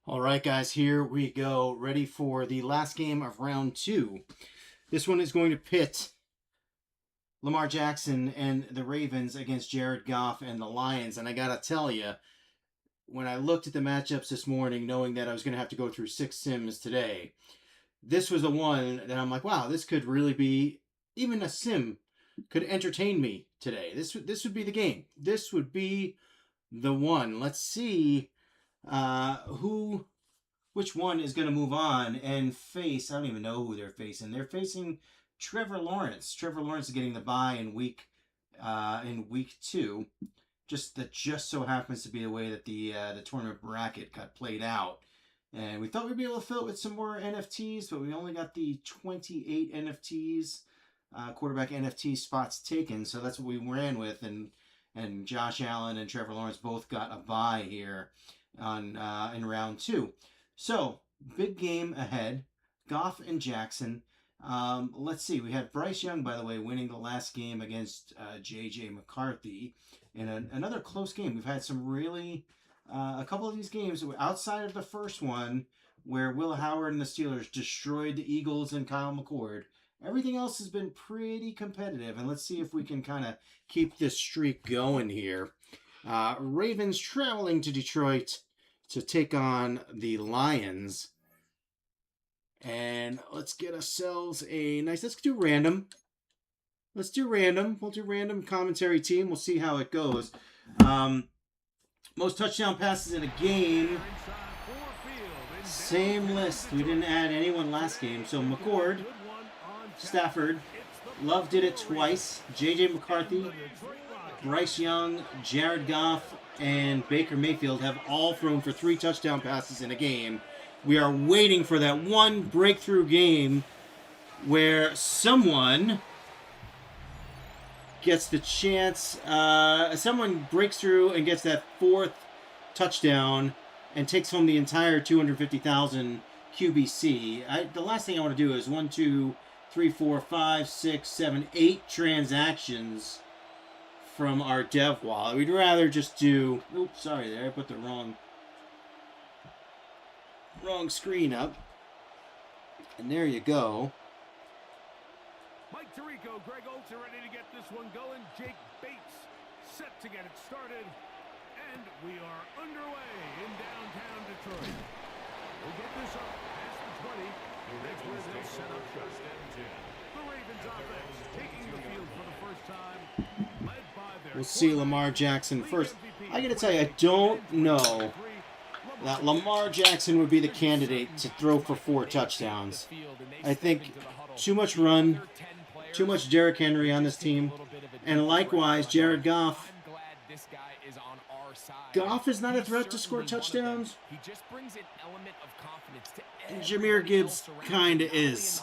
All right, guys, here we go. Ready for the last game of round 2. This one is going to pit Lamar Jackson and the Ravens against Jared Goff and the Lions. And I got to tell you, when I looked at the matchups this morning, knowing that I was going to have to go through 6 sims today, this was the one that I'm like, wow, this could really be, even a sim could entertain me today. This would be the game. This would be the one. Let's see which one is going to move on and face, I don't even know who they're facing. They're facing Trevor Lawrence. Trevor Lawrence is getting the bye in week 2. Just so happens to be the way that the tournament bracket got played out. And we thought we'd be able to fill it with some more NFTs, but we only got the 28 NFTs, quarterback NFT spots taken. So that's what we ran with. And Josh Allen and Trevor Lawrence both got a bye here in round 2. So, big game ahead. Goff and Jackson. Let's see. We had Bryce Young, by the way, winning the last game against J.J. McCarthy in another close game. We've had some really, a couple of these games outside of the first one where Will Howard and the Steelers destroyed the Eagles and Kyle McCord. Everything else has been pretty competitive, and let's see if we can kind of keep this streak going here. Ravens traveling to Detroit to take on the Lions. And let's get ourselves let's do random. Let's do random. We'll do random commentary team. We'll see how it goes. Most touchdown passes in a game. Same list. We didn't add anyone last game. So McCord, Stafford, Love did it twice. J.J. McCarthy, Bryce Young, Jared Goff, and Baker Mayfield have all thrown for 3 touchdown passes in a game. We are waiting for that one breakthrough game where someone gets the chance, someone breaks through and gets that 4th touchdown and takes home the entire 250,000 QBC. The last thing I want to do is 1, 2, 3, 4, 5, 6, 7, 8 transactions from our dev wallet. We'd rather just do... Oops, sorry there. I put the wrong screen up. And there you go. Mike Tirico, Greg Olsen ready to get this one going. Jake Bates set to get it started. And we are underway in downtown Detroit. We'll get this up past the 20. That's where they'll set up shop. The Ravens offense taking the field for the first time. Led by their We'll see Lamar Jackson first. I gotta tell you, I don't know that Lamar Jackson would be the candidate to throw for 4 touchdowns. I think too much run, too much Derrick Henry on this team, and likewise Jared Goff. Goff is not a threat to score touchdowns. And Jahmyr Gibbs kinda is.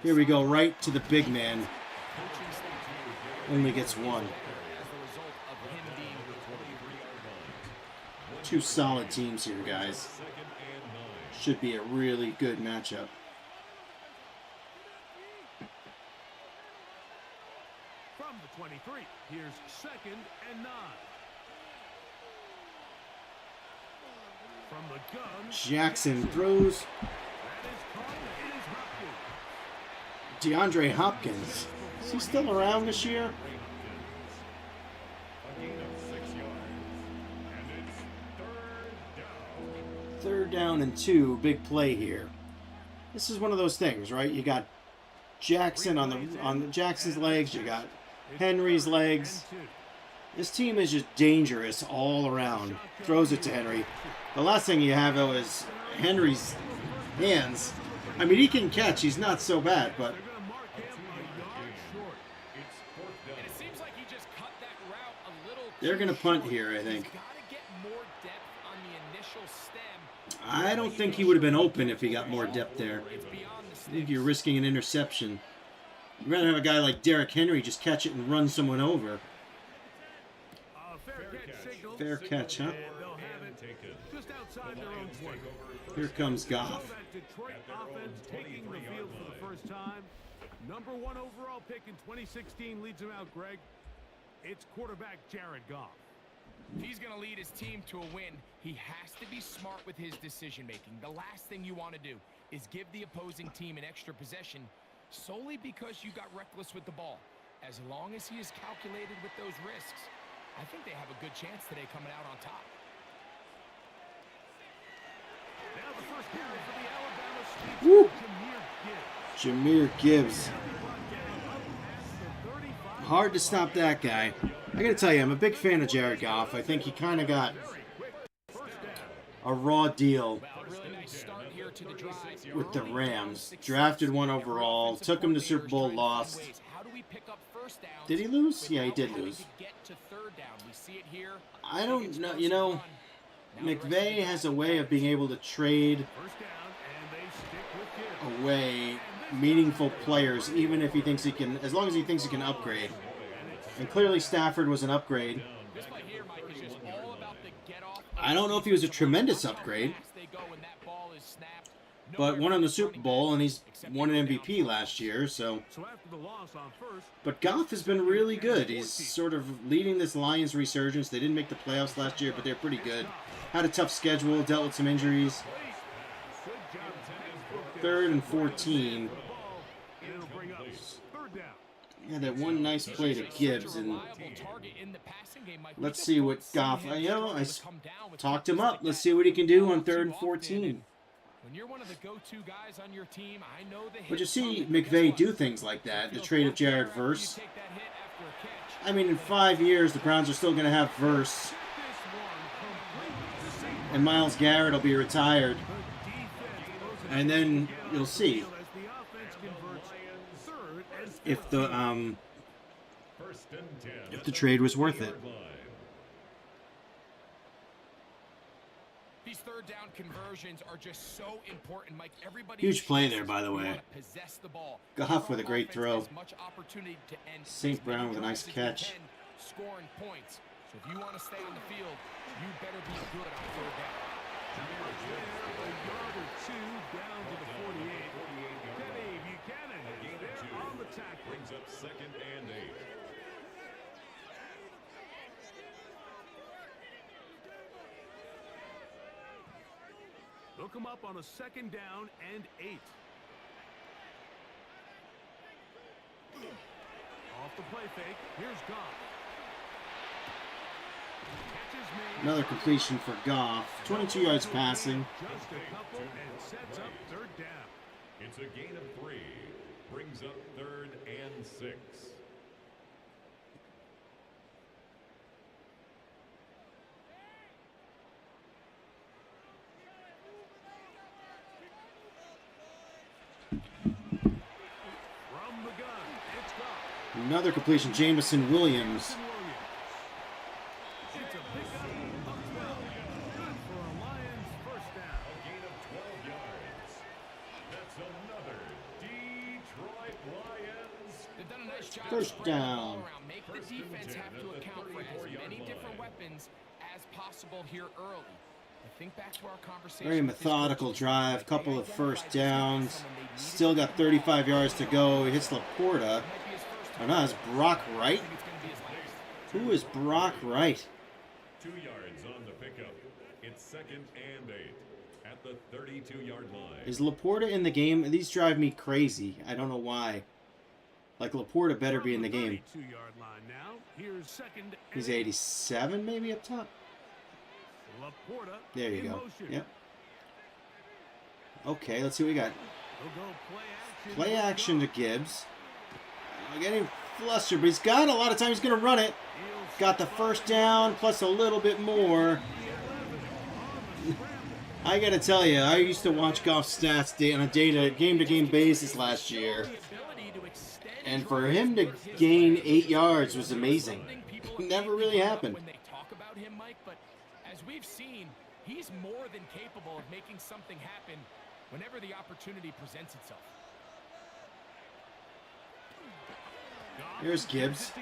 Here we go, right to the big man. Only gets 1. 2 solid teams here, guys. Should be a really good matchup. From the 23, here's 2nd and 9. From the gun, Jackson throws. DeAndre Hopkins. Is he still around this year? Third down and 2, big play here. This is one of those things, right? You got Jackson on Jackson's legs, you got Henry's legs. This team is just dangerous all around. Throws it to Henry. The last thing you have, though, is Henry's hands. I mean, he can catch. He's not so bad, but... They're going to punt here, I think. I don't think he would have been open if he got more depth there. I think you're risking an interception. You'd rather have a guy like Derrick Henry just catch it and run someone over. Fair catch, huh? Here comes Goff. Number 1 overall pick in 2016 leads him out, Greg. It's quarterback Jared Goff. If he's going to lead his team to a win, he has to be He's smart with his decision-making. The last thing you want to do is give the opposing team an extra possession solely because you got reckless with the ball. As long as he is calculated with those risks, I think they have a good chance today coming out on top. Now the first carry for the Alabama State. Jahmyr Gibbs. Hard to stop that guy. I gotta tell you, I'm a big fan of Jared Goff. I think he kind of got a raw deal with the Rams. Drafted one overall, took him to Super Bowl, lost. Did he lose? Yeah, he did lose. I don't know. You know, McVay has a way of being able to trade away meaningful players, even if he thinks he can, as long as he thinks he can upgrade. And clearly Stafford was an upgrade. I don't know if he was a tremendous upgrade, but won in the Super Bowl, and he's won an MVP last year, so. But Goff has been really good. He's sort of leading this Lions resurgence. They didn't make the playoffs last year, but they're pretty good. Had a tough schedule, dealt with some injuries. 3rd and 14. Yeah, that one nice play to Gibbs, and let's see what Goff. I talked him up. Let's see what he can do on 3rd and 14. But you see McVay do things like that. The trade of Jared Verse. I mean, in 5 years, the Browns are still going to have Verse, and Myles Garrett will be retired, and then you'll see if the trade was worth it. These third down conversions are just so important, Mike. Huge play there, by the way. Goff with a great throw. St. Brown with a nice catch. Scoring points. So if you want to stay on the field, you better be good on third down. A yard or two down to the 48. Kenny Buchanan there on the tackle. Brings up 2nd and 8. They'll come up on a 2nd down and 8. Off the play fake. Here's Goff. Another completion for Goff. 22 yards passing. Just a couple and sets up 3rd down. It's a gain of 3. Brings up 3rd and 6. From the gun, it's Goff. Another completion. Jamison Williams. It's a pickup up 12. Good for a Lions 1st down. A gain of 12 yards. That's another Detroit Lions. They've done a nice job 1st spreading the ball down. around. Make the defense have to account for as many different weapons as possible here early. I think back to our conversation. Very methodical drive. Couple of 1st downs. Still got 35 yards to go. He hits Laporta. Oh no, it's Brock Wright. Who is Brock Wright? 2 yards on the pickup. It's 2nd and 8 at the 32-yard line. Is Laporta in the game? These drive me crazy. I don't know why. Like, Laporta better be in the game. 32-yard line now. Here's 2nd. He's 87 maybe up top? Laporta. There you in go. motion. Yep. Okay, let's see what we got. They'll go play action. Play action to Gibbs. Getting flustered, but he's got a lot of time. He's going to run it. Got the 1st down plus a little bit more. I got to tell you, I used to watch Goff's stats on a game-to-game basis last year. And for him to gain 8 yards was amazing. Never really happened. When they talk about him, Mike, but as we've seen, he's more than capable of making something happen whenever the opportunity presents itself. Here's Gibbs.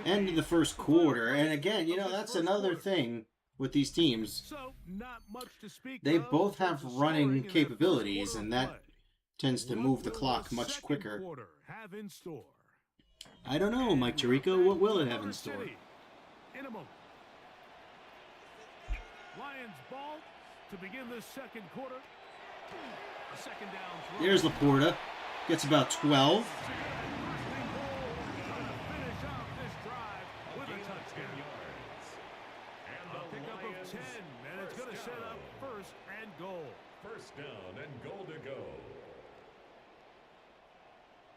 End of the 1st quarter. And again, you know, that's another thing with these teams. They both have running capabilities, and that tends to move the clock much quicker. I don't know, Mike Tirico. What will it have in store? Lions ball to begin the second quarter. Second down throw. There's Laporta. Gets about 12. Finish off this drive with a touchdown. And A pickup of 10, and it's going to set up first and goal. First down and goal to go.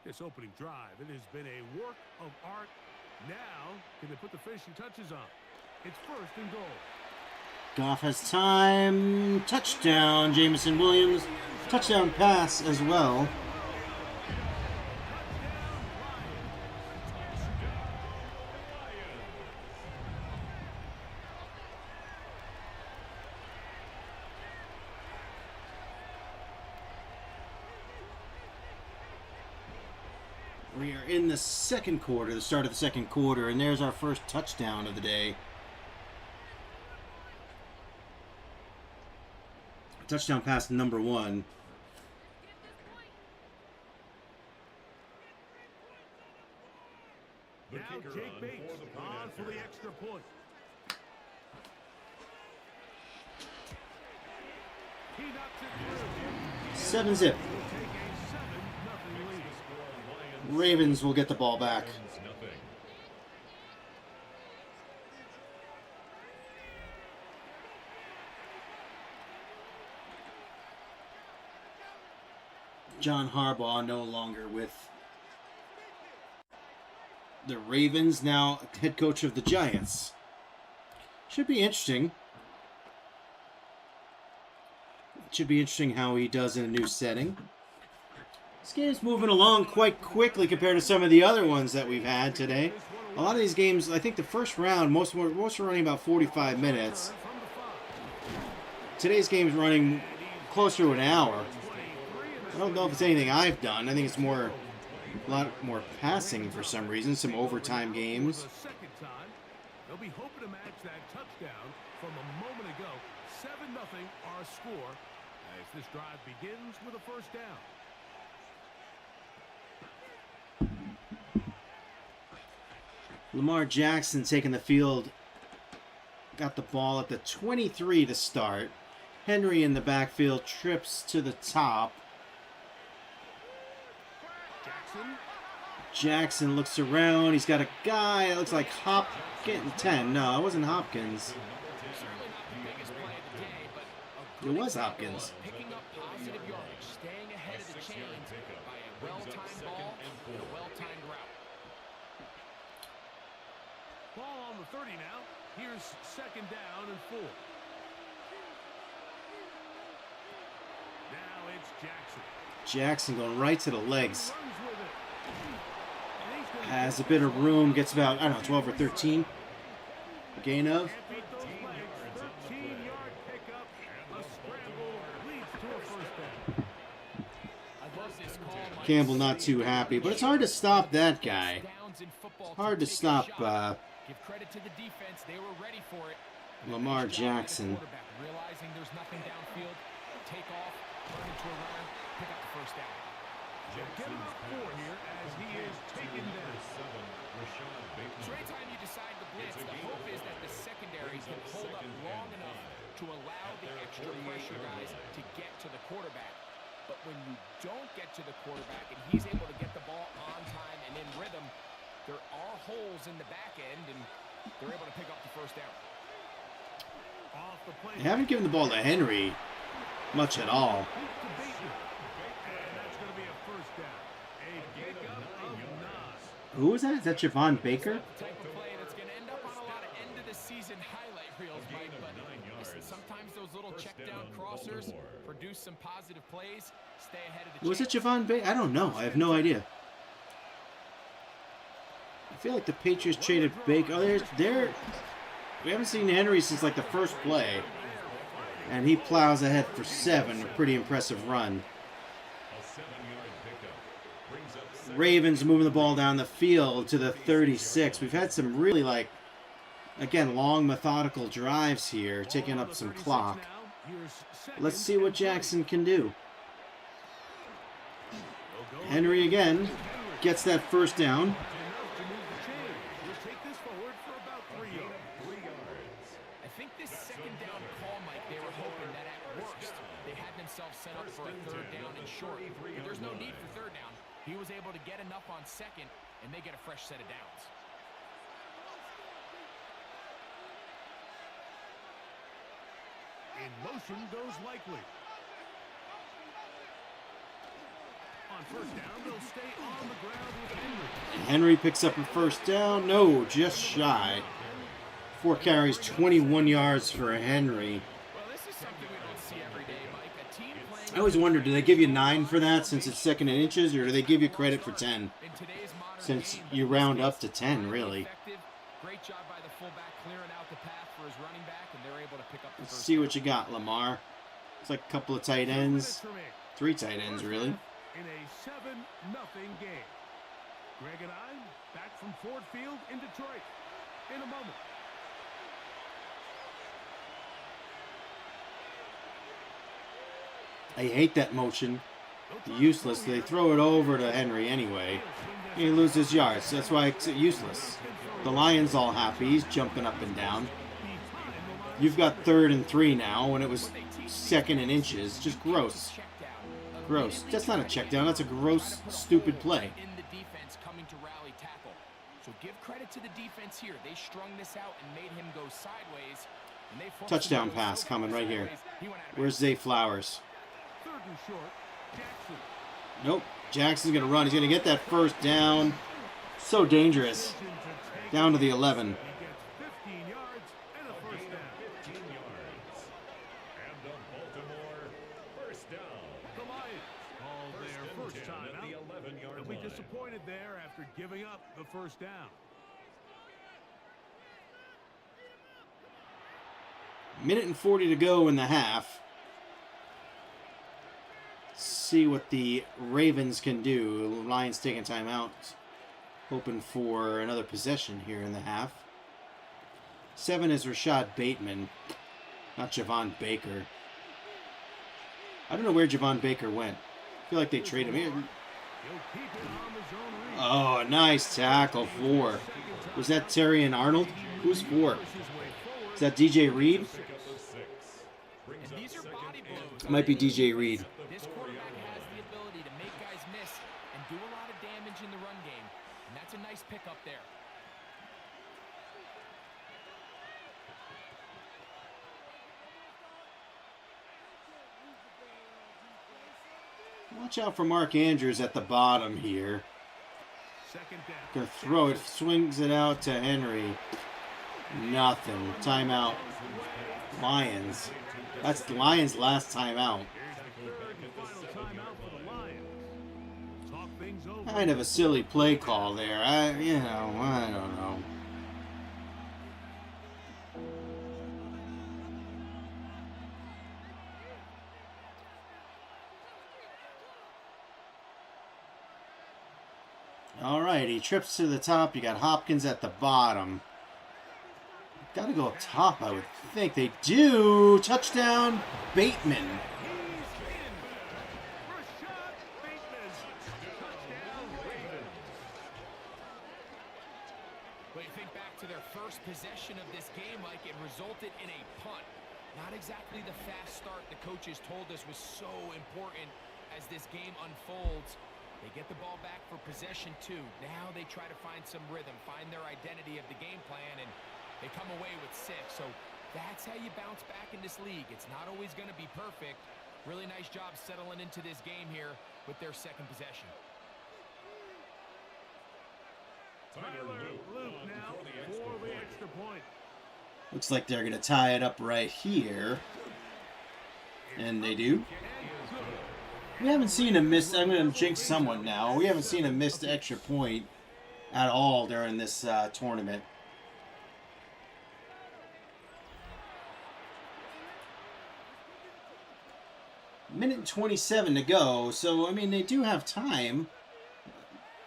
This opening drive, it has been a work of art. Now, can they put the finishing touches on? It's first and goal. Goff has time. Touchdown, Jameson Williams. Touchdown pass as well. We are in the second quarter, the start of the second quarter, and there's our first touchdown of the day. Touchdown pass number 1. Now Jake Bates on for the extra point. He knocks it through. 7-zip. We'll take a 7-0 lead. Ravens will get the ball back. Nothing. John Harbaugh no longer with the Ravens, now head coach of the Giants. Should be interesting. Should be interesting how he does in a new setting. This game's moving along quite quickly compared to some of the other ones that we've had today. A lot of these games, I think the first round, most were running about 45 minutes. Today's game's running closer to an hour. I don't know if it's anything I've done. I think it's a lot more passing for some reason. Some overtime games. For the second time, they'll be hoping to match that touchdown from a moment ago. 7-0 our score as this drive begins with a first down. Lamar Jackson taking the field. Got the ball at the 23 to start. Henry in the backfield trips to the top. Jackson looks around. He's got a guy that looks like Hopkins. 10. No, it wasn't Hopkins. It was Hopkins. Picking up positive yardage, staying ahead of the chains by a well-timed ball and a well-timed route. Ball on the 30 now. Here's second down and 4. Now it's Jackson. Jackson going right to the legs. Runs with it. And he's gonna Has a bit of room. Gets about, I don't know, 12 or 13. A gain of. can't beat those legs. 13-yard pickup. A scramble leads to a first down. I love this call, Mike. Campbell not too happy, but it's hard to stop that guy. Downs in football Hard to take a stop shot. Give credit to the defense. They were ready for it. Lamar Nice job by the Jackson. quarterback, realizing there's nothing downfield. Take off, turn into a runner, pick up the first down. Get him up 4 here as he is taken down. So anytime you decide to blitz, the hope is that the secondary can hold up long enough to allow the extra pressure guys to get to the quarterback. But when you don't get to the quarterback and he's able to get the ball on time and in rhythm, there are holes in the back end, and they're able to pick up the first down. Off the play. They haven't given the ball to Henry much at all. To Bateman. And that's going to be a first down. A pickup of 9. Who was that? Is that Javon Baker? The type of play that's going to end up on a lot of end-of-the-season highlight reels, Mike. But listen, sometimes those little check-down crossers produce some positive plays. Stay ahead of the Was it chains. Javon Baker? I don't know. I have no idea. I feel like the Patriots traded Baker. Oh, we haven't seen Henry since like the first play. And he plows ahead for 7. A pretty impressive run. Ravens moving the ball down the field to the 36. We've had some really, again, long methodical drives here, taking up some clock. Let's see what Jackson can do. Henry again gets that first down. Take this forward for about 3 yards. I think think this second down call, Mike, they were hoping that at worst they had themselves set up for a third down and short. But there's no need for third down. He was able to get enough on second, and they get a fresh set of downs. In motion goes Likely. On first down, they'll stay on the ground with Henry. Henry picks up a first down. No, just shy. 4 carries, 21 yards for Henry. Well, this is something we don't see every day, Mike. A team playing... I always wonder, do they give you 9 for that since it's second and inches, or do they give you credit for 10? In today's modern Since game, you round up to 10, really. effective. Great job by the fullback clearing out the path for his running back, and they're able to pick up the Let's first see down. what you got, Lamar. It's like a couple of tight ends. 3 tight ends, really. In a 7-0 game. Greg and I back from Ford Field in Detroit in a moment. I hate that motion. Useless. They throw it over to Henry anyway. He loses yards. That's why it's useless. The Lions all happy. He's jumping up and down. You've got 3rd and 3 now when it was second and inches. Just gross. Gross. That's not a check down. That's a gross, stupid play. In the defense coming to rally tackle. So give credit to the defense here. They strung this out and made him go sideways. And they forced Touchdown him to go pass so coming right here. sideways, he went out of Where's Zay Flowers? 3rd and short. Jackson. Nope. Jackson's going to run. He's going to get that first down. So dangerous. Down to the 11. He gets 15 yards and a first down. 15 yards. And the Baltimore first down. The Lions call their first 10 time at the out. 11-yard They'll be line. disappointed there after giving up the first down. Minute and 40 to go in the half. See what the Ravens can do. Lions taking time out. Hoping for another possession here in the half. 7 is Rashad Bateman. Not Javon Baker. I don't know where Javon Baker went. I feel like they traded him here. He'll keep it on the zone read. Oh, nice tackle. 4. Was that Terry and Arnold? Who's 4? Is that DJ Reed? Pick up of 6. Brings And up these are second body blows. It might be DJ Reed. This quarterback has the ability to make guys miss and do a lot of damage in the run game. And that's a nice pickup there. Watch out for Mark Andrews at the bottom here. Second down. Gonna throw it. Swings it out to Henry. Nothing. Timeout. Lions. That's the Lions' last timeout. Here's the 3rd and final timeout for the Lions. Talk things over. Kind of a silly play call there. I don't know. All right, he trips to the top. You got Hopkins at the bottom. Got to go up top, I would think. They do. Touchdown, Bateman. He's in. Rashad Bateman. Touchdown, Ravens. But you think back to their first possession of this game, Mike, it resulted in a punt. Not exactly the fast start the coaches told us was so important as this game unfolds. They get the ball back for possession 2. Now they try to find some rhythm, find their identity of the game plan, and they come away with 6. So that's how you bounce back in this league. It's not always going to be perfect. Really nice job settling into this game here with their second possession. Tyler Luke now for the extra point. Looks like they're going to tie it up right here. And they do. We haven't seen a missed. I'm going to jinx someone now. We haven't seen a missed extra point at all during this tournament. Minute and 27 to go. So, I mean, they do have time.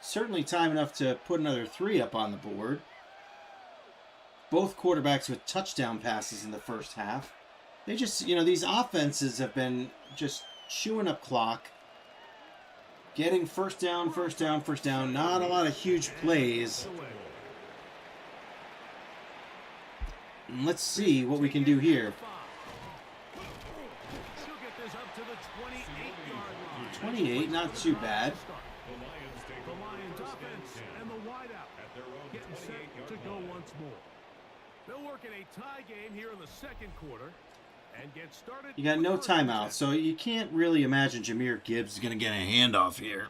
Certainly time enough to put another 3 up on the board. Both quarterbacks with touchdown passes in the first half. They just, these offenses have been just chewing up clock. Getting first down. Not a lot of huge plays. And let's see what we can do here. She'll get this up to the 28-yard line. 28, not too bad. The Lions take The over Lions first offense and 10 and the wideout at their own getting set 28-yard to go line. once more. They'll work in a tie game here in the second quarter and get started. You got no with first and timeout, 10. so you can't really imagine Jahmyr Gibbs is going to get a handoff here.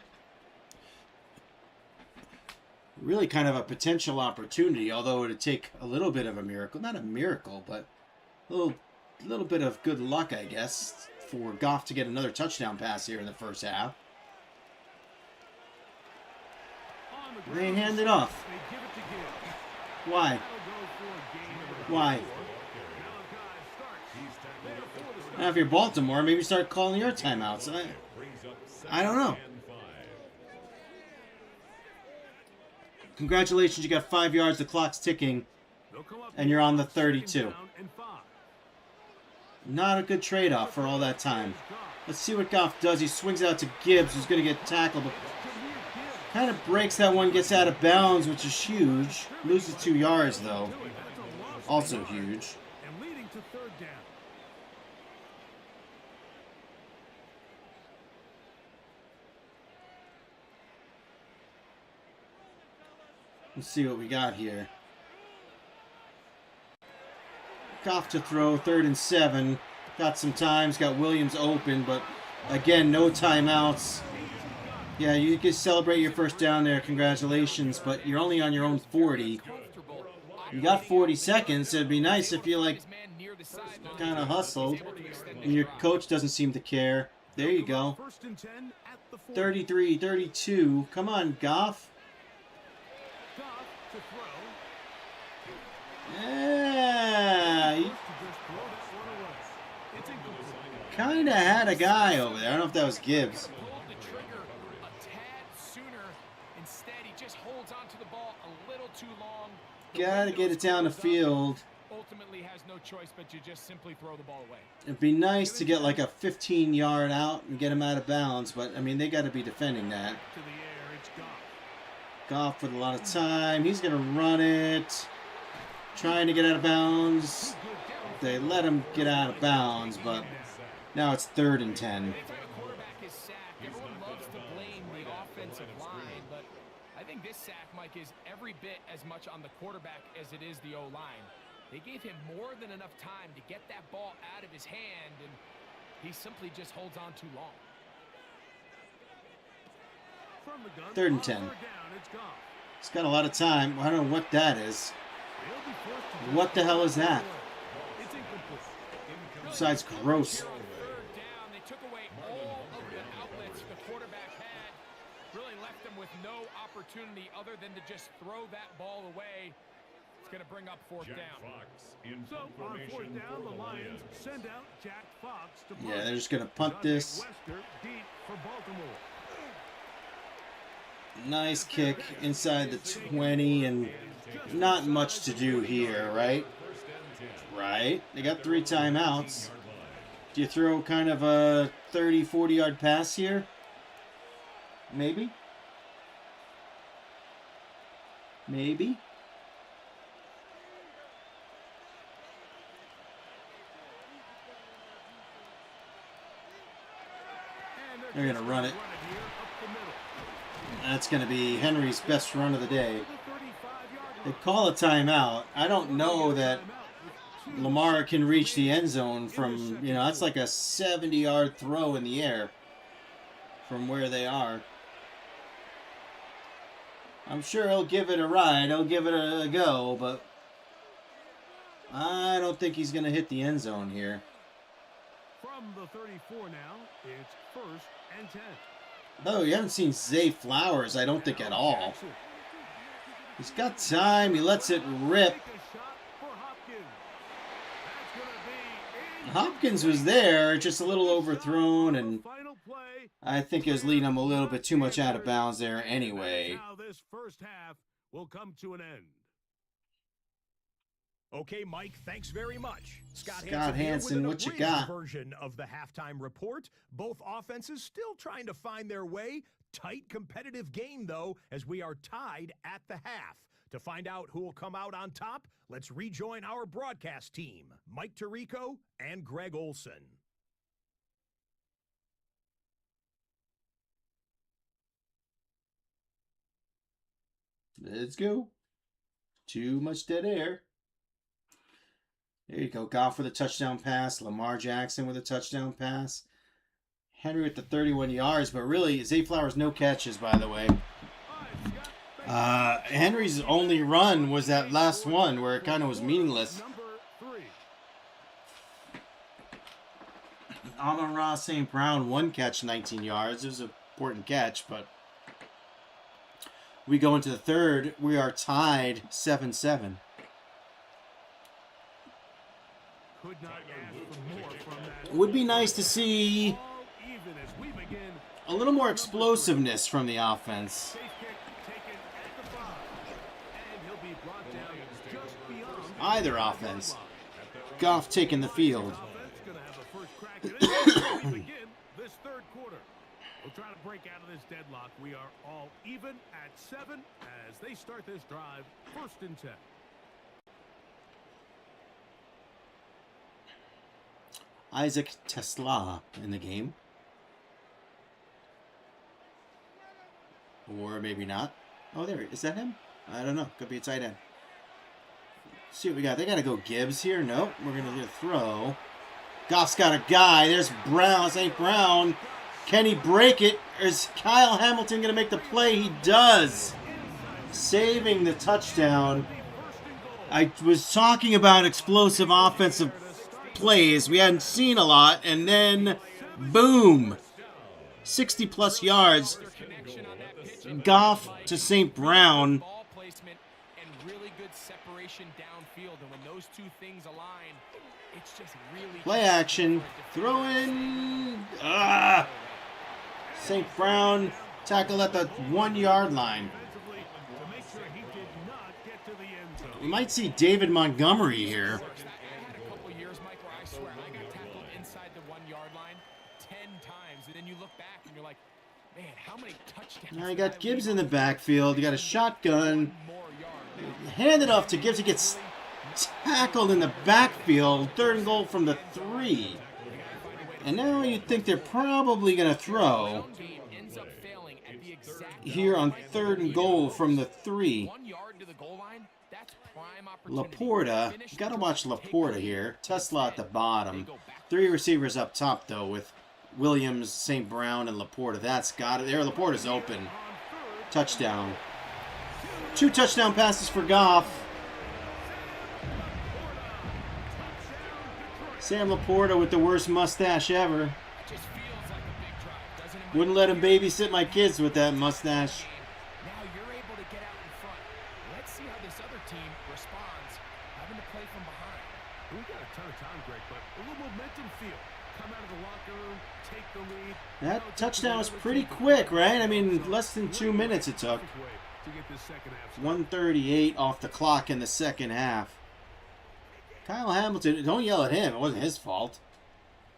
Really kind of a potential opportunity, although it would take a little bit of a miracle. Not a miracle, but a little bit of good luck, I guess, for Goff to get another touchdown pass here in the first half. On the They ground, hand it off. They give it to Gibbs. Why? That'll go for a gain of Why? Malachi starts. There for the start. Now, if you're Baltimore, maybe start calling your timeouts. Brings up I don't know. second and 5. Congratulations, you got 5 yards. The clock's ticking. They'll come up And you're on the here on 32. second down and 5. Not a good trade-off for all that time. Let's see what Goff does. He swings out to Gibbs, who's going to get tackled. But kind of breaks that one, gets out of bounds, which is huge. Loses 2 yards, though. Also huge. And leading to third down. Let's see what we got here. Goff to throw, 3rd and 7. Got some times, got Williams open, but again, no timeouts. Yeah, you can celebrate your first down there, congratulations, but you're only on your own 40. You got 40 seconds, it'd be nice if you, like, kind of hustled, and your coach doesn't seem to care. There you go. First and 10 at the 40. 33, 32. Come on, Goff. Goff to throw. Yeah, you To just throw that one away. It's incomplete. kind of had a guy over there. I don't know if that was Gibbs. Pulled the trigger a tad sooner. Instead, he just holds onto the ball a little too long. The Gotta get window's it down the closed up. field. Ultimately has no choice but to just simply throw the ball away. It'd be nice to get like a 15-yard out and get him out of bounds, but I mean, they got to be defending that. To the air, it's Goff. Goff with a lot of time. He's going to run it. Trying to get out of bounds. They let him get out of bounds, but now it's 3rd and 10. Anytime a quarterback is sacked, everyone loves to blame the offensive line, but I think this sack, Mike, is every bit as much on the quarterback as it is the O-line. They gave him more than enough time to get that ball out of his hand, and he simply just holds on too long. From the gun, 3rd and on 10. third down, it's Goff. He's got a lot of time. I don't know what that is. They'll be forced to What the hell is that? It's incomplete. Besides gross. Here on third down, they took away all of the outlets the quarterback had. Really left them with no opportunity other than to just throw that ball away. It's going to bring up 4th Jack down. Fox in So punt on fourth formation down, for the the Lions Lions. send out Jack Fox to punt. Yeah, they're just going to punt Johnny this. Wester deep for Baltimore. Nice kick inside the 20, and not much to do here, right? Right. They got 3 timeouts. Do you throw kind of a 30, 40-yard pass here? Maybe? Maybe? And They're going to run it. here up the middle. That's going to be Henry's best run of the day. To the 35-yard They line. call a timeout. I don't know that Timeout with 2 Lamar can reach the end zone from, you know, that's like a 70-yard throw in the air from where they are. I'm sure he'll give it a ride. He'll give it a go, but I don't think he's going to hit the end zone here. From the 34 now, it's 1st and 10. No, you haven't seen Zay Flowers, I don't think, at all. He's got time. He lets it rip. Take a shot for Hopkins. That's gonna be Hopkins was there, just a little overthrown, and final play. I think it was leading him a little bit too much out of bounds there anyway. Now this first half will come to an end. Okay, Mike, thanks very much. Scott here Hansen, with an what you abridged got? version of the halftime report. Both offenses still trying to find their way. Tight, competitive game, though, as we are tied at the half. To find out who will come out on top, let's rejoin our broadcast team, Mike Tirico and Greg Olson. Let's go. Too much dead air. There you go. Goff with a touchdown pass. Lamar Jackson with a touchdown pass. Henry with the 31 yards, but really, Zay Flowers no catches, by the way. Henry's only run was that last one where it kind of was meaningless. Amon-Ra St. Brown, 1 catch, 19 yards. It was an important catch, but we go into the third. We are tied 7-7. Would be nice to see a little more explosiveness from the offense. Either offense. Goff taking the field. This third quarter. We'll try to break out of this deadlock. We are all even at 7 as they start this drive. 1st and 10. Isaac Tesla in the game. Or maybe not. Oh, there. Is that him? I don't know. Could be a tight end. Let's see what we got. They got to go Gibbs here. Nope. We're going to get a throw. Goff's got a guy. There's Brown. St. Brown. Can he break it? Is Kyle Hamilton going to make the play? He does. Saving the touchdown. I was talking about explosive offensive plays we hadn't seen a lot, and then boom, 60+ yards. Goff to St. Brown. Ball placement and really good separation downfield, and when those two things align, it's just really Play action, throw in. St. Brown tackle at the 1-yard line. We might see David Montgomery here. Now you got Gibbs in the backfield. You got a shotgun. Hand it off to Gibbs. He gets tackled in the backfield. 3rd and goal from the 3. And now you'd think they're probably going to throw here on 3rd and goal from the 3. Laporta. Got to watch Laporta here. Tesla at the bottom. 3 receivers up top, though, with Williams, St. Brown, and Laporta. That's got it. There, Laporta's open. Touchdown. 2 touchdown passes for Goff. Sam Laporta with the worst mustache ever. Wouldn't let him babysit my kids with that mustache. Now you're able to get out in front. Let's see how this other team responds, having to play from behind. We got a ton of time, Greg, but a little momentum feel. Come out of the locker room, take the lead. That touchdown was pretty quick, right? I mean, less than 2 minutes it took. 1:38 off the clock in the second half. Kyle Hamilton, don't yell at him. It wasn't his fault.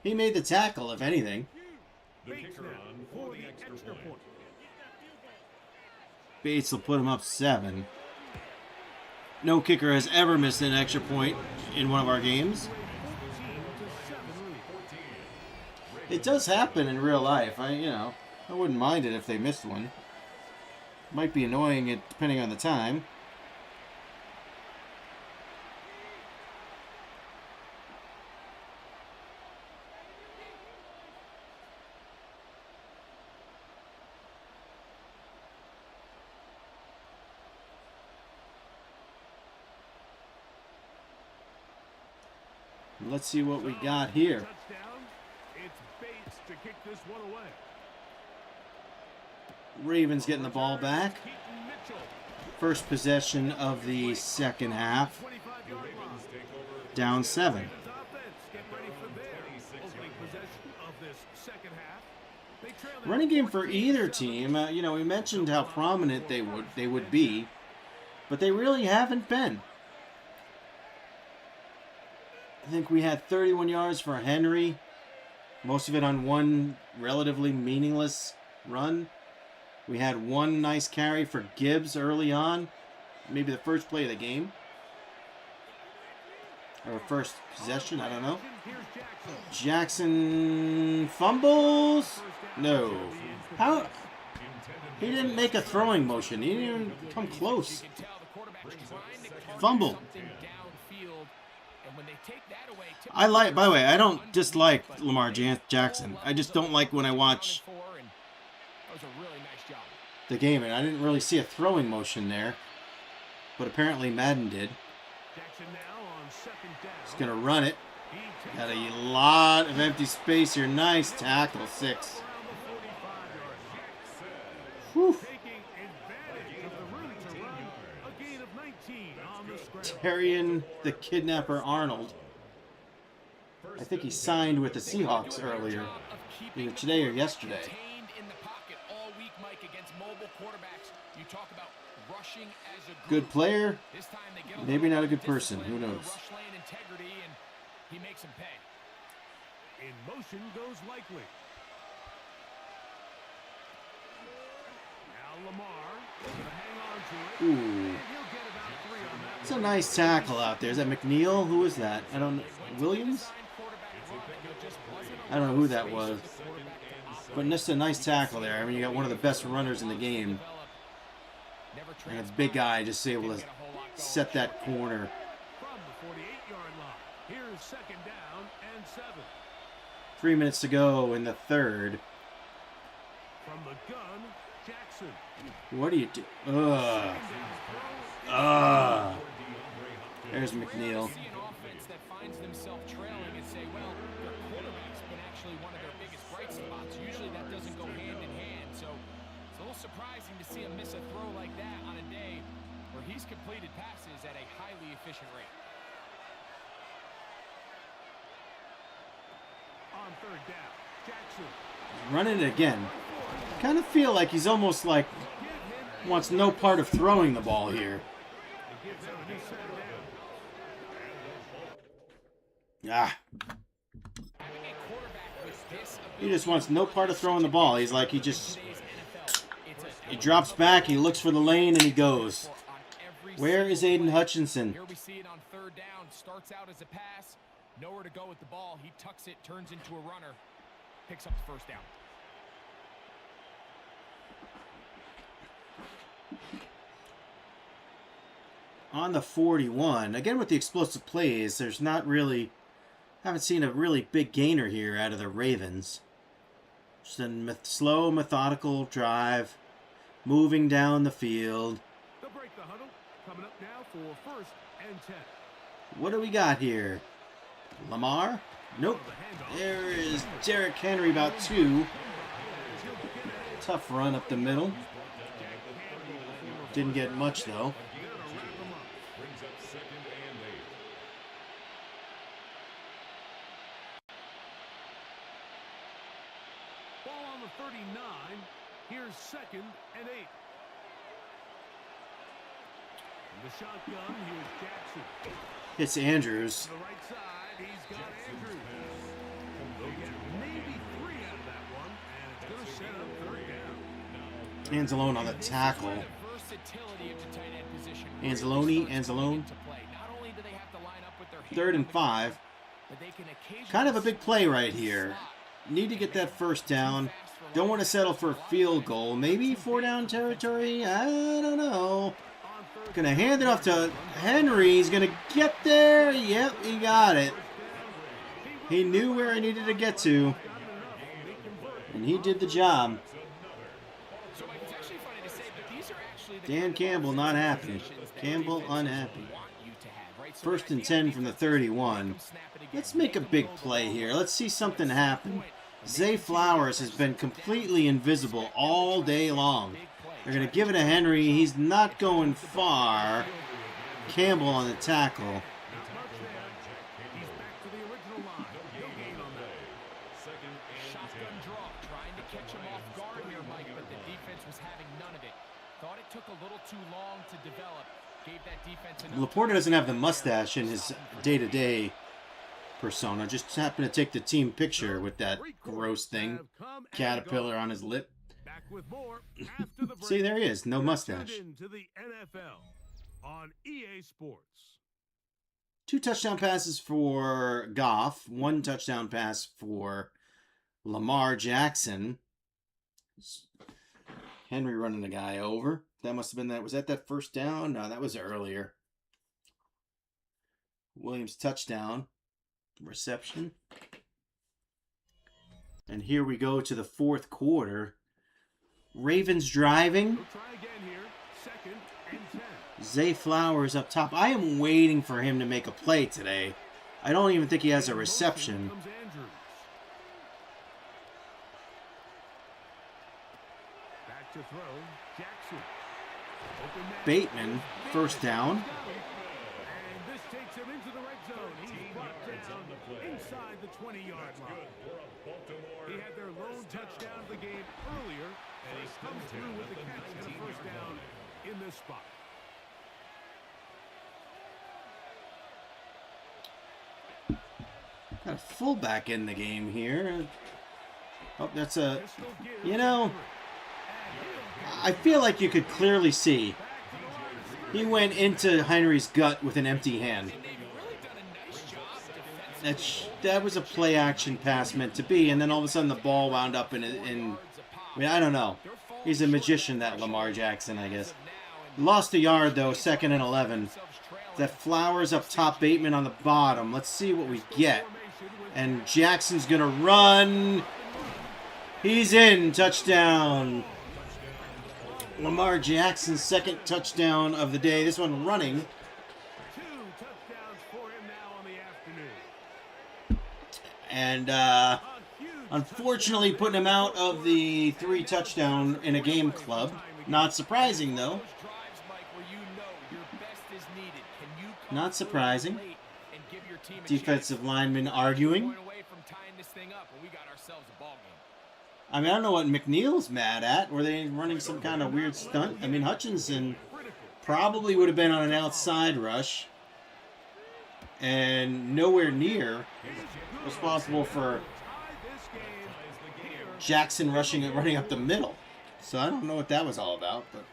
He made the tackle, if anything. The kicker on for the extra point. Bates will put him up 7. No kicker has ever missed an extra point in one of our games. It does happen in real life. I wouldn't mind it if they missed one. Might be annoying it depending on the time. Let's see what we got here. It's Bates to kick this one away. Ravens getting the ball back. First possession of the second half. Down 7. Running game for either team. We mentioned how prominent they would be, but they really haven't been. I think we had 31 yards for Henry, most of it on one relatively meaningless run. We had 1 nice carry for Gibbs early on. maybe the first play of the game. Or first possession, I don't know. Jackson fumbles? No. How? He didn't make a throwing motion. He didn't even come close. Fumble. By the way, I don't dislike Lamar Jackson. I just don't like when I watch the game, and I didn't really see a throwing motion there. But apparently Madden did. He's going to run it. Got a lot of empty space here. Nice tackle, 6. Whew. Terrian the Kidnapper Arnold. I think he signed with the Seahawks earlier. Either today or yesterday. Good player. Maybe not a good person. Who knows? He makes him pay. In motion goes Likely. Now Lamar gonna hang on to it. Ooh. And he'll get about 3 on that. It's a nice tackle out there. Is that McNeil? Who is that? I don't know. Williams? I don't know who that was. But just a nice tackle there. I mean, you got one of the best runners in the game. And a big guy just able to set that corner. From the 48-yard line. Here's 2nd down and 7. 3 minutes to go in the third. From the gun, Jackson. What do you do? There's McNeil. See an offense that finds themselves trailing and say, well, their quarterback's been actually one of their biggest bright spots. Usually that doesn't go hand in hand, so it's a little surprising to see him miss a throw like that on a day where he's completed passes at a highly efficient rate. On 3rd down, Jackson. Running it again. Kind of feel like he's almost like wants no part of throwing the ball here. Ah. He just wants no part of throwing the ball. He's like, he drops back, he looks for the lane, and he goes. Where is Aiden Hutchinson? Here we see it on 3rd down. Starts out as a pass. Nowhere to go with the ball. He tucks it, turns into a runner. Picks up the 1st down. On the 41. Again, with the explosive plays, there's not really... haven't seen a really big gainer here out of the Ravens. Just a slow, methodical drive. Moving down the field. They'll break the huddle. Coming up now for 1st and 10. What do we got here? Lamar? Nope. There is Derrick Henry, about 2. Tough run up the middle. Didn't get much, though. Brings up 2nd and 8. Ball on the 39. Here's 2nd and 8. The shotgun, here's Jackson. It's Andrews. To the right side, he's got Andrews. They'll get maybe 3 out of that one, and it's going to set up 3rd down. Anzalone on the tackle. Anzalone. 3rd and 5. Kind of a big play right here. Need to get that 1st down. Don't want to settle for a field goal. Maybe 4-down territory? I don't know. Gonna hand it off to Henry. He's gonna get there. Yep, he got it. He knew where he needed to get to. And he did the job. Dan Campbell not happy. Campbell unhappy. 1st and 10 from the 31. Let's make a big play here. Let's see something happen. Zay Flowers has been completely invisible all day long. They're going to give it to Henry. He's not going far. Campbell on the tackle. Shotgun draw, trying to catch him off guard here, Mike, but the defense was having none of it. Thought it took a little too long to develop. Gave that defense enough. Laporta doesn't have the mustache in his day-to-day persona. Just happened to take the team picture with that gross thing. Caterpillar on his lip. Back with more after the break. See, there he is. No You're mustache. tuned into the NFL on EA Sports. 2 touchdown passes for Goff. 1 touchdown pass for Lamar Jackson. Henry running the guy over. That must have been that. Was that first down? No, that was earlier. Williams touchdown. Reception. And here we go to the fourth quarter. Ravens driving. We'll try again here. 2nd and 10. Zay Flowers up top. I am waiting for him to make a play today. I don't even think he has a reception. Comes Andrews. Back to throw. Jackson. Open man. Bateman, first down. And this takes him into the red zone. He's brought down inside the 20-yard line. He had their lone touchdown of the game earlier, and he comes through with the catch and a first down in this spot. Got a fullback in the game here. Oh, that's a... You know, I feel like you could clearly see he went into Henry's gut with an empty hand. That was a play action pass meant to be, and then all of a sudden the ball wound up in I mean, I don't know. He's a magician, that Lamar Jackson, I guess. Lost a yard, though, 2nd and 11. That Flowers up top, Bateman on the bottom. Let's see what we get. And Jackson's going to run. He's in. Touchdown. Lamar Jackson's 2nd touchdown of the day. This one running. 2 touchdowns for him now on the afternoon. And unfortunately putting him out of the 3 touchdown in a game club. Not surprising, though. Not surprising. Defensive lineman arguing. I mean, I don't know what McNeil's mad at. Were they running some kind of weird stunt? I mean, Hutchinson probably would have been on an outside rush. And nowhere near responsible for Jackson running up the middle. So I don't know what that was all about, but...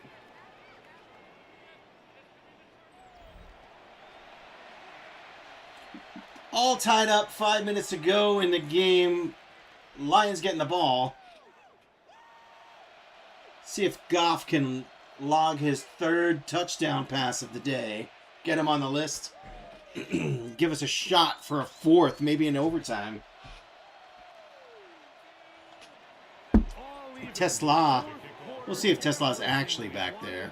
All tied up, 5 minutes to go in the game. Lions getting the ball. See if Goff can log his 3rd touchdown pass of the day. Get him on the list. Give us a shot for a 4th, maybe in overtime. Tesla. We'll see if Tesla's actually back there.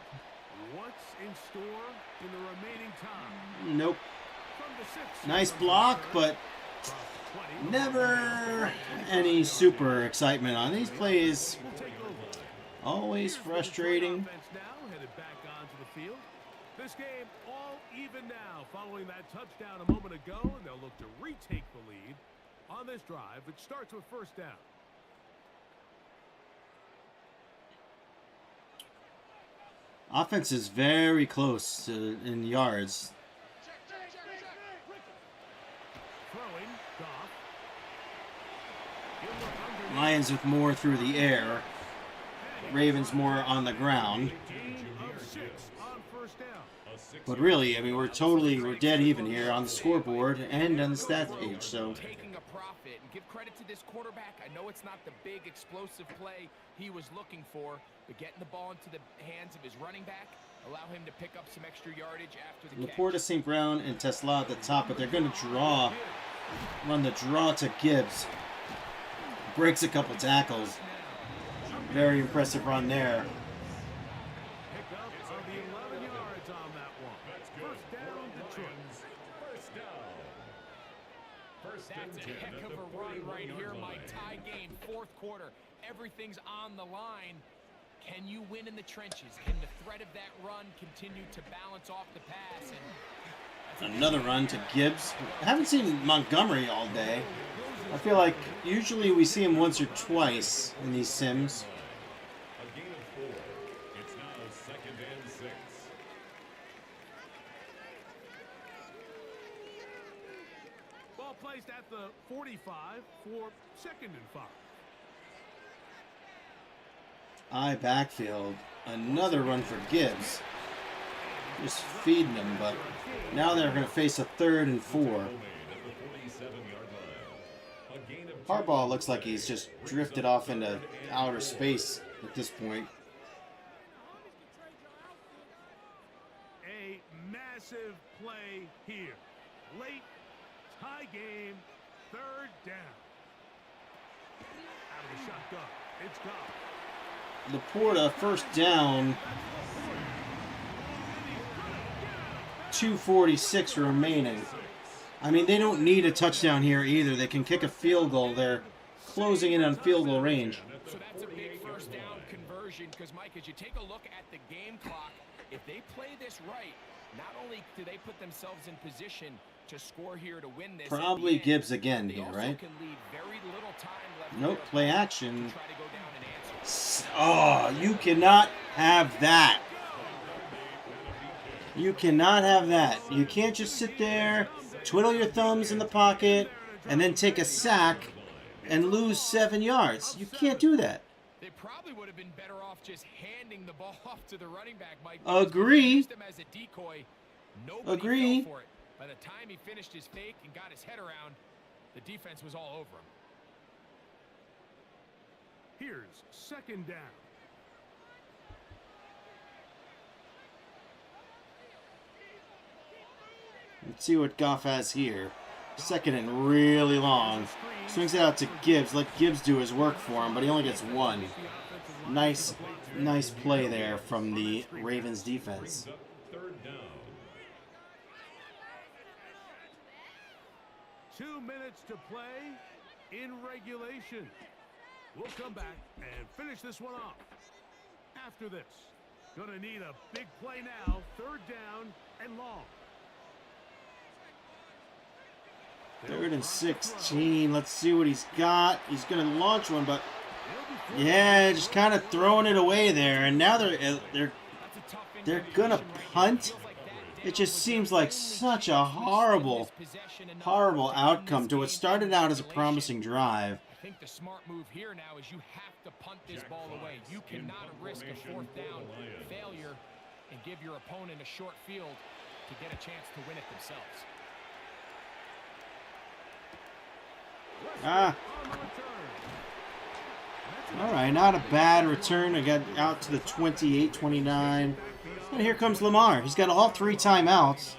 What's in store in the remaining time? Nope. Nice block, but never any super excitement on these plays. Always frustrating. Now headed back onto the field. This game all even now following that touchdown a moment ago, and they'll look to retake the lead on this drive, which starts with 1st down. Offense is very close in yards. Throwing, Goff. Lions with more through the air. Ravens more on the ground. Gain of 6 on 1st down. But really, I mean, we're dead even here on the scoreboard and on the stat page. So Taking a profit, and give credit to this quarterback. I know it's not the big explosive play he was looking for, but getting the ball into the hands of his running back, allow him to pick up some extra yardage after the catch. Laporta, St. Brown, and Tesla at the top, but they're going to run the draw to Gibbs. Breaks a couple tackles. Very impressive run there. Pick up of the 11 yards on that one. 1st down, Detroit. That's a heck of a run right here, Mike. Tie game, 4th quarter. Everything's on the line. Can you win in the trenches? Can the threat of that run continue to balance off the pass? And Another run to Gibbs. I haven't seen Montgomery all day. I feel like usually we see him once or twice in these sims. A gain of 4. It's now 2nd and 6. Ball placed at the 45 for 2nd and 5. Backfield. Another run for Gibbs. just feeding them, but now they're going to face a 3rd and 4. Harbaugh looks like he's just drifted off into outer space at this point. A massive play here. Late, tie game, 3rd down. Out of the shotgun, it's Goff. Laporta, first down. 2:46 remaining. I mean, they don't need a touchdown here either. They can kick a field goal. They're closing in on field goal range. So that's a big first down conversion because, Mike, as you take a look at the game clock, if they play this right, not only do they put themselves in position to score here to win this, Probably end, Gibbs again they here, also right? can leave very little time left Nope, for play their action. opponent to try to go down and answer. Oh, you cannot have that. You cannot have that. You can't just sit there, twiddle your thumbs in the pocket, and then take a sack and lose 7 yards. You can't do that. They probably would have been better off just handing the ball off to the running back, Mike. Agree. Used him as a decoy. Nobody Agree. fell for it. By the time he finished his fake and got his head around, the defense was all over him. Here's 2nd down. Let's see what Goff has here. 2nd and really long. Swings it out to Gibbs. Let Gibbs do his work for him, but he only gets 1. Nice play there from the Ravens defense. 3rd down. 2 minutes to play in regulation. We'll come back and finish this one off. After this, gonna need a big play now. 3rd down and long. 3rd and 16. Let's see what he's got. He's going to launch one, but yeah, just kind of throwing it away there. And now they're going to punt. It just seems like such a horrible outcome to what started out as a promising drive. I think the smart move here now is you have to punt this ball away. You cannot risk a 4th down failure and give your opponent a short field to get a chance to win it themselves. All right, not a bad return. I got out to the 28-29. And here comes Lamar. He's got all 3 timeouts.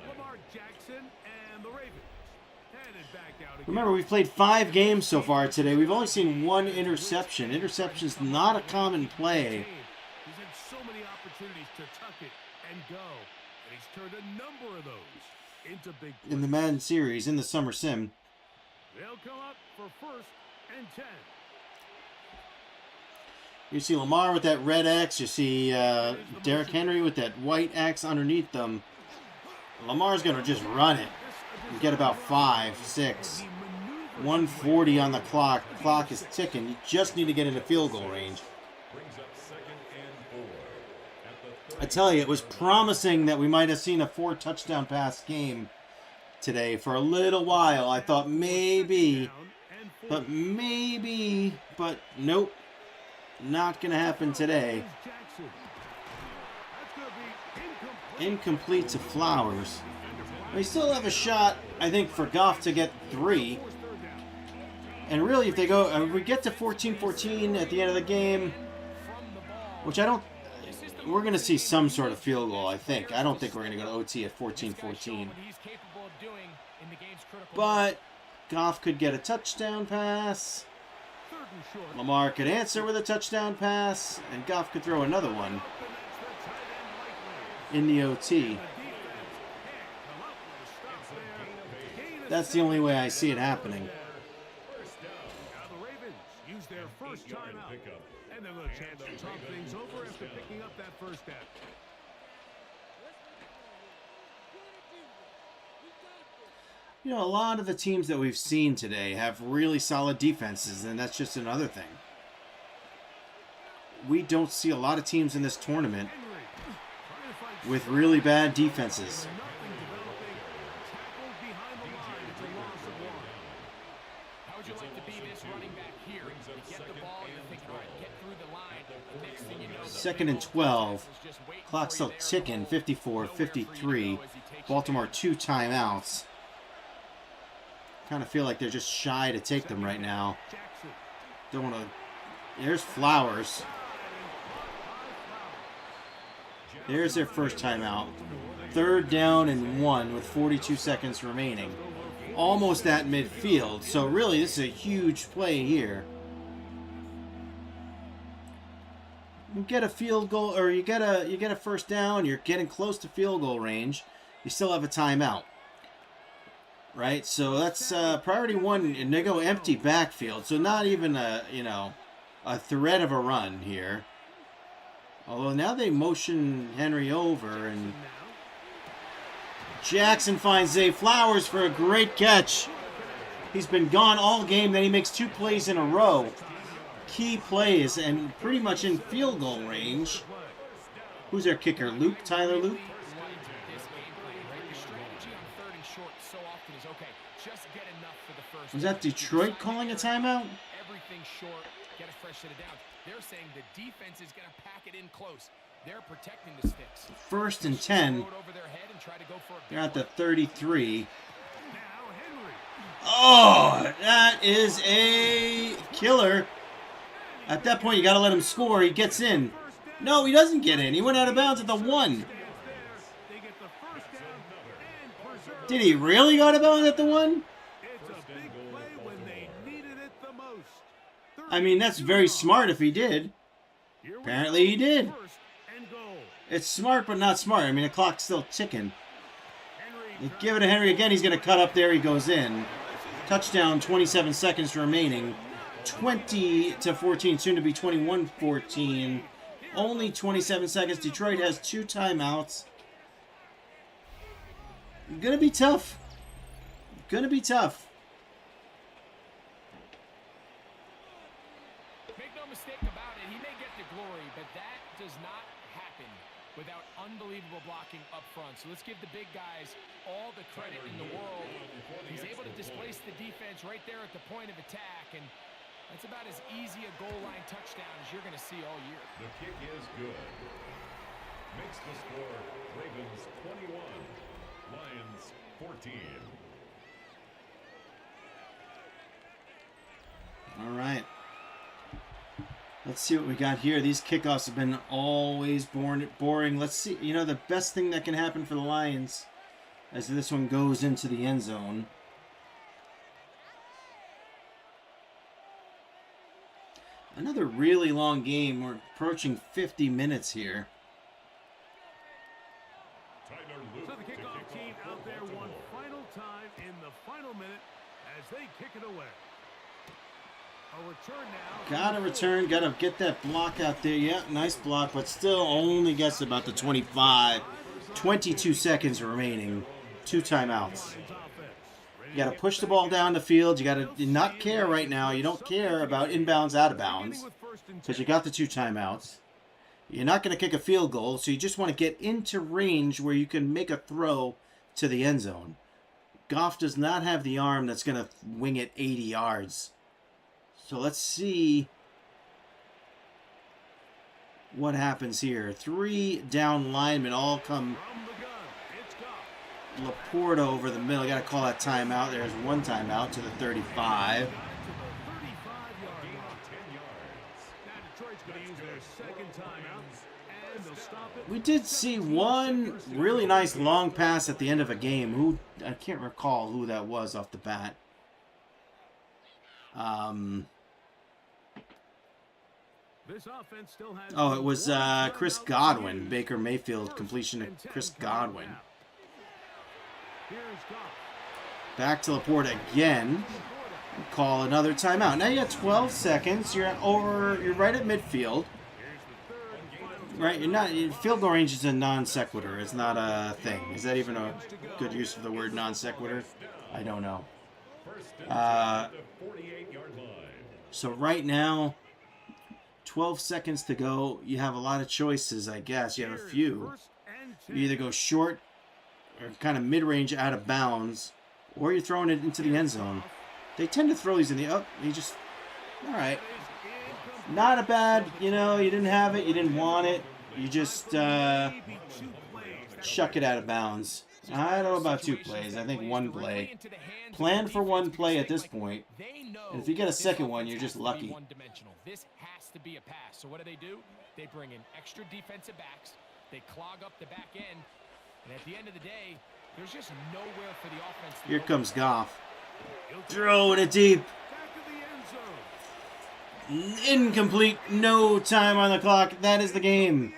Lamar Jackson and the Ravens headed back out again. Remember, we've played 5 games so far today. We've only seen 1 interception. Interception's not a common play. He's had so many opportunities to tuck it and go, and he's turned a number of those into big plays. In the Madden series, in the Summer Sim. They'll come up for 1st and 10. You see Lamar with that red X. You see Derrick Henry with that white X underneath them. Lamar's going to just run it and get about 5, 6. 140 on the clock. The clock is ticking. You just need to get into field goal range. Brings up 2nd and 4. At the I tell you, it was promising that we might have seen a 4-touchdown pass game today. For a little while, I thought maybe, but nope. Not going to happen today. Incomplete to Flowers. We still have a shot, I think, for Goff to get 3. And really, if they go, if we get to 14-14 at the end of the game, which I don't, we're going to see some sort of field goal, I think. I don't think we're going to go to OT at 14-14. But Goff could get a touchdown pass. Lamar could answer with a touchdown pass, and Goff could throw another one in the OT. That's the only way I see it happening. Now the Ravens use their first timeout, and they'll have a chance to talk things over after picking up that 1st down. You know, a lot of the teams that we've seen today have really solid defenses, and that's just another thing. We don't see a lot of teams in this tournament with really bad defenses. you like to be this running back here? You get the ball, you're thinking, all right, get through the line. The next thing you know, Second and 12. Clock still ticking. 54-53. Baltimore 2 timeouts. Kind of feel like they're just shy to take them right now. Don't want to. There's Flowers. There's their first timeout. 3rd down and 1 with 42 seconds remaining. Almost at midfield. So really, this is a huge play here. You get a field goal, or you get a first down. You're getting close to field goal range. You still have a timeout, right? So that's priority 1, and they go empty backfield. So not even a threat of a run here. Although now they motion Henry over, and Jackson finds Zay Flowers for a great catch. He's been gone all game. Then he makes 2 plays in a row. Key plays and pretty much in field goal range. Who's their kicker? Luke? Tyler Luke? Was that Detroit calling a timeout? Everything short, get a fresh set of downs. They're saying the defense is going to pack it in close. They're protecting the sticks. 1st and 10. They're at the 33. Oh, that is a killer. At that point, you got to let him score. He gets in. No, he doesn't get in. He went out of bounds at the 1. Did he really go out of bounds at the 1? I mean, that's very smart if he did. Apparently he did. It's smart, but not smart. I mean, the clock's still ticking. You give it to Henry again. He's going to cut up there. He goes in. Touchdown, 27 seconds remaining. 20-14, soon to be 21-14. Only 27 seconds. Detroit has 2 timeouts. Gonna be tough. Gonna be tough. Make no mistake about it, he may get the glory, but that does not happen without unbelievable blocking up front. So let's give the big guys all the credit in the world. He's able to displace the defense right there at the point of attack, and that's about as easy a goal line touchdown as you're going to see all year. The kick is good. Makes the score Ravens 21, Lions 14. All right. Let's see what we got here. These kickoffs have been always boring. Let's see. You know, the best thing that can happen for the Lions as this one goes into the end zone. Another really long game. We're approaching 50 minutes here. So the kickoff team out there one final time in the final minute as they kick it away. A return now. Gotta return. Gotta get that block out there. Yeah, nice block, but still only gets about the 25. 22 seconds remaining. 2 timeouts. You got to push the ball down the field. You got to not care right now. You don't care about inbounds, out of bounds, because you got the 2 timeouts. You're not going to kick a field goal, so you just want to get into range where you can make a throw to the end zone. Goff does not have the arm that's going to wing it 80 yards. So let's see what happens here. 3 down linemen all come. Laporte over the middle. Got to call that timeout. There's 1 timeout to the 35. We did see one really nice long pass at the end of a game. Who I can't recall who that was off the bat. Oh, it was Chris Godwin. Baker Mayfield completion to Chris Godwin. Back to Laporte again. Call another timeout. Now you got 12 seconds. You're right at midfield. Right, you're not. Field goal range is a non sequitur. It's not a thing. Is that even a good use of the word non sequitur? I don't know. So right now, 12 seconds to go. You have a lot of choices, I guess. You have a few. You either go short or kind of mid-range out of bounds, or you're throwing it into the end zone. They tend to throw these in the up. He just, all right. Not a bad, you didn't have it, you didn't want it. You just chuck it out of bounds. I don't know about 2 plays. I think 1 play. Plan for 1 play at this point. And if you get a second one, you're just lucky. This has to be a pass. So what do? They bring in extra defensive backs. They clog up the back end. And at the end of the day, there's just nowhere for the offense to Here comes Goff. Throwing it deep. Incomplete. No time on the clock. That is the game.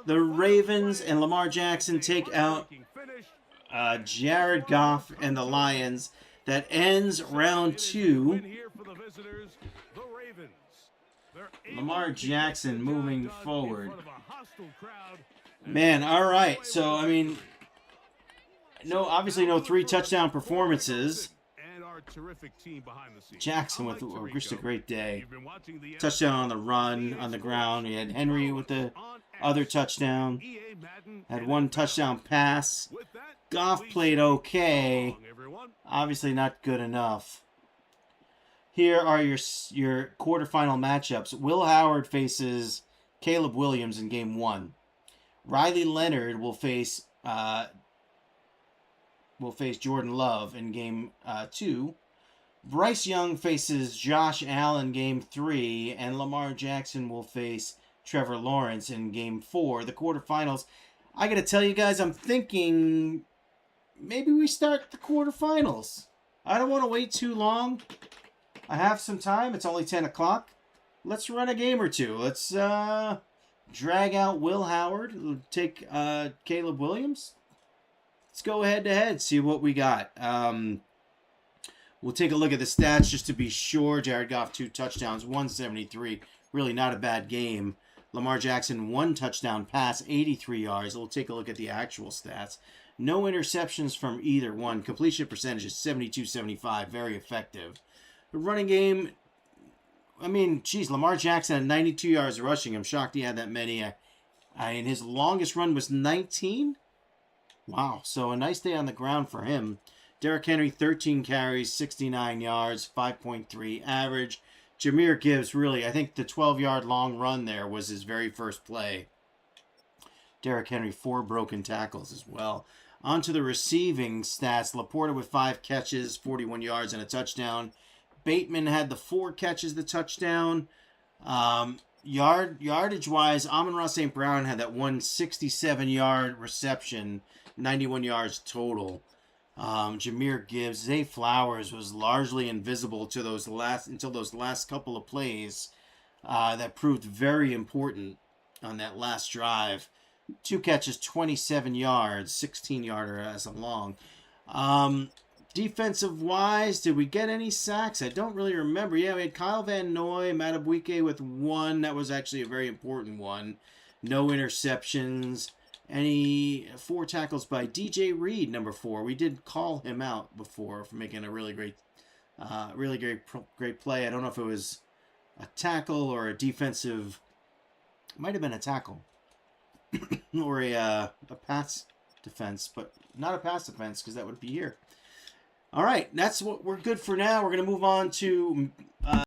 The Ravens and Lamar Jackson take out Jared Goff and the Lions. That ends round 2. Lamar Jackson moving forward. Man, all right. So, I mean, obviously no 3 touchdown performances. Jackson with just a great day. Touchdown on the run, on the ground. He had Henry with the other touchdown. Had 1 touchdown pass. Goff played okay. Obviously not good enough. Here are your quarterfinal matchups. Will Howard faces Caleb Williams in game 1. Riley Leonard will face Jordan Love in game 2. Bryce Young faces Josh Allen game 3, and Lamar Jackson will face Trevor Lawrence in game 4. The quarterfinals. I gotta tell you guys, I'm thinking maybe we start the quarterfinals. I don't want to wait too long. I have some time. It's only 10 o'clock. Let's run a game or 2. Let's drag out Will Howard. Take Caleb Williams. Let's go head-to-head, see what we got. We'll take a look at the stats just to be sure. Jared Goff, 2 touchdowns, 173. Really not a bad game. Lamar Jackson, 1 touchdown pass, 83 yards. We'll take a look at the actual stats. No interceptions from either one. Completion percentage is 72-75. Very effective. The running game, I mean, geez, Lamar Jackson had 92 yards rushing. I'm shocked he had that many. And his longest run was 19. Wow, so a nice day on the ground for him. Derrick Henry, 13 carries, 69 yards, 5.3 average. Jahmyr Gibbs, really, I think the 12-yard long run there was his very first play. Derrick Henry, 4 broken tackles as well. On to the receiving stats. Laporta with 5 catches, 41 yards, and a touchdown. Bateman had the 4 catches, the touchdown. Yardage-wise, Amon-Ra St. Brown had that 167-yard reception, 91 yards total. Jahmyr Gibbs, Zay Flowers was largely invisible until those last couple of plays that proved very important on that last drive. 2 catches, 27 yards, 16-yarder as long. Defensive-wise, did we get any sacks? I don't really remember. Yeah, we had Kyle Van Noy, Madubuike with 1. That was actually a very important one. No interceptions. Any 4 tackles by DJ Reed, number 4. We did call him out before for making a really great play. I don't know if it was a tackle or a defensive. It might have been a tackle or a pass defense, but not a pass defense because that would be here. All right, that's what we're good for now. We're going to move on to